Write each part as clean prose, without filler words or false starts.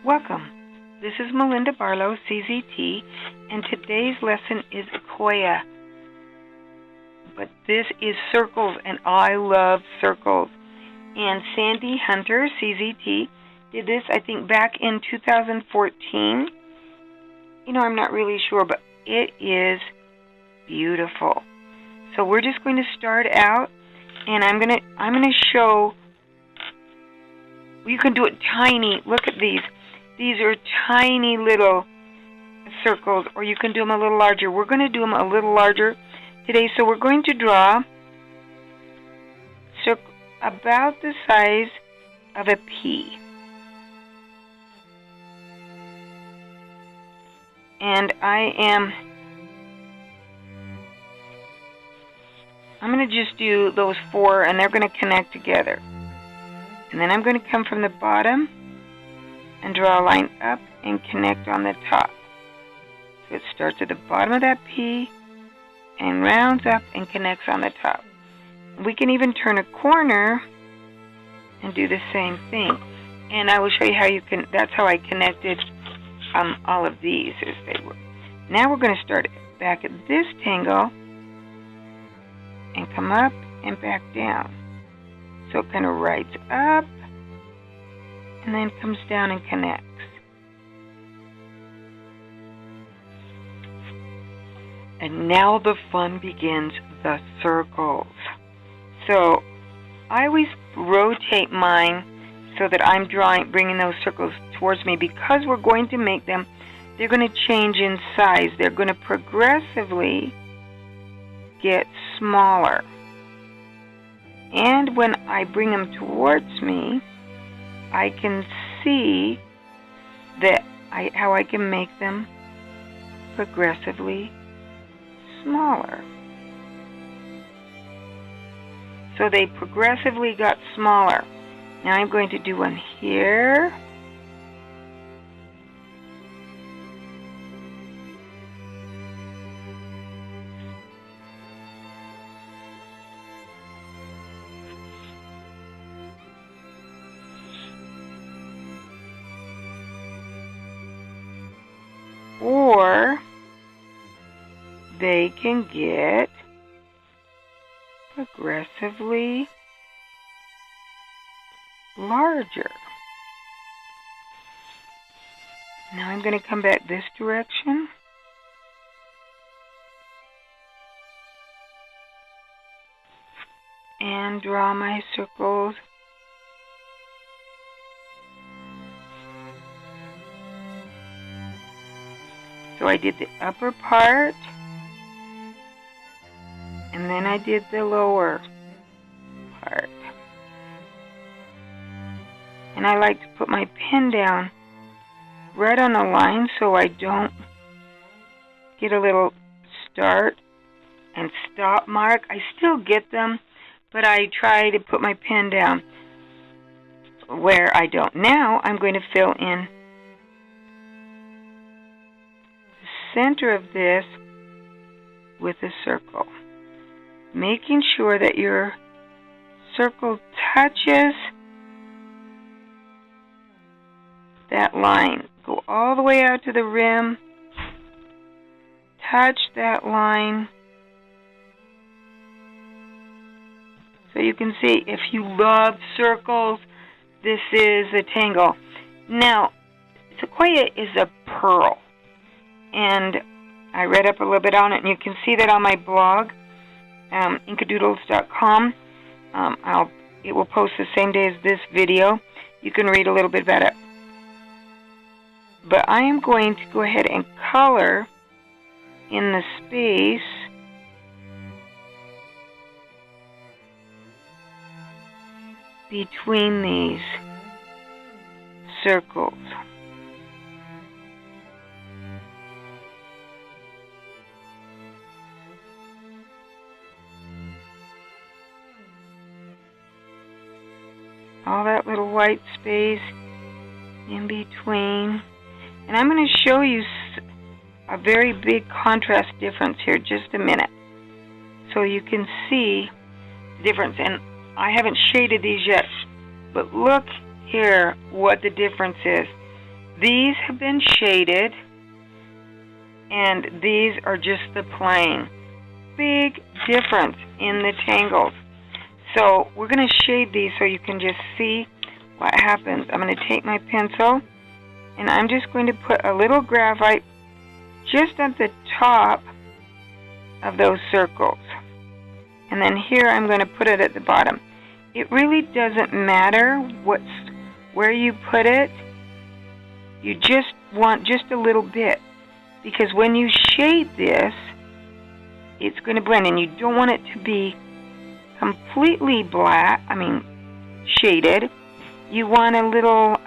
Welcome. This is Melinda Barlow, CZT, and today's lesson is Akoya. But this is circles, and I love circles. And Sandy Hunter CZT did this, I think, back in 2014. I'm not really sure, but it is beautiful. So we're just going to start out, and I'm gonna show. You can do it tiny. Look at these. These are tiny little circles, or you can do them a little larger. We're going to do them a little larger today, so we're going to draw about the size of a pea. And I'm going to just do those four, and they're going to connect together. And then I'm going to come from the bottom and draw a line up and connect on the top. So it starts at the bottom of that pea and rounds up and connects on the top. We can even turn a corner and do the same thing. And I will show you how you can. That's how I connected all of these as they were. Now we're going to start back at this tangle and come up and back down. So it kind of rides up and then comes down and connects. And now the fun begins, the circles. So I always rotate mine so that I'm bringing those circles towards me, because we're going to make them, they're going to change in size. They're going to progressively get smaller. And when I bring them towards me, I can see that how I can make them progressively smaller. So they progressively got smaller. Now I'm going to do one here. Or they can get progressively larger. Now I'm going to come back this direction. And draw my circles. So I did the upper part, and then I did the lower part. And I like to put my pen down right on the line so I don't get a little start and stop mark. I still get them, but I try to put my pen down where I don't. Now I'm going to fill in center of this with a circle, making sure that your circle touches that line. Go all the way out to the rim, touch that line. So you can see, if you love circles, this is a tangle. Now, Akoya is a pearl. And I read up a little bit on it, and you can see that on my blog, inkadoodles.com. It will post the same day as this video. You can read a little bit about it. But I am going to go ahead and color in the space between these circles. All that little white space in between. And I'm going to show you a very big contrast difference here, just a minute, so you can see the difference. And I haven't shaded these yet, but look here what the difference is. these have been shaded, and these are just the plain. Big difference in the tangles. So we're going to shade these so you can just see what happens. I'm going to take my pencil, and I'm just going to put a little graphite just at the top of those circles. And then here I'm going to put it at the bottom. It really doesn't matter where you put it. You just want just a little bit, because when you shade this, it's going to blend, and you don't want it to be completely black, shaded. You want a little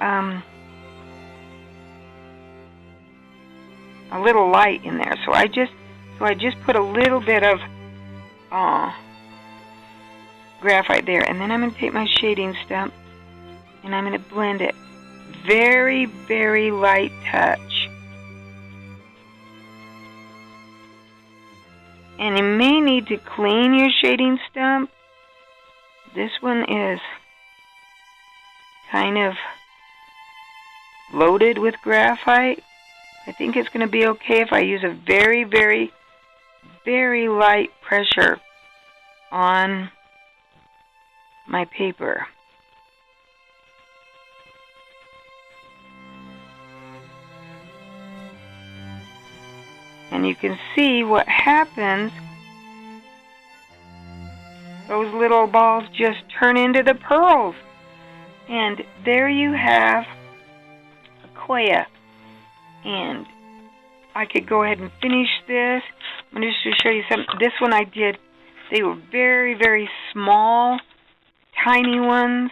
light in there. So I just put a little bit of graphite there, and then I'm going to take my shading stump and I'm going to blend it. Very, very light touch. And you may need to clean your shading stump. This one is kind of loaded with graphite. I think it's going to be okay if I use a very, very, very light pressure on my paper. And you can see what happens. Those little balls just turn into the pearls. And there you have Akoya. And I could go ahead and finish this. I'm just to show you some. This one I did. They were very, very small, tiny ones.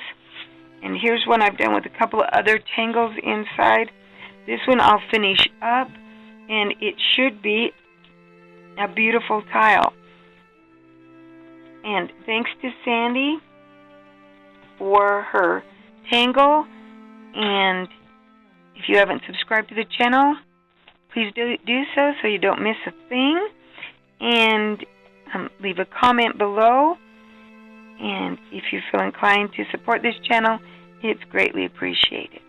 And here's one I've done with a couple of other tangles inside. This one I'll finish up, and it should be a beautiful tile. And thanks to Sandy for her tangle. And if you haven't subscribed to the channel, please do so you don't miss a thing. And leave a comment below. And if you feel inclined to support this channel, it's greatly appreciated.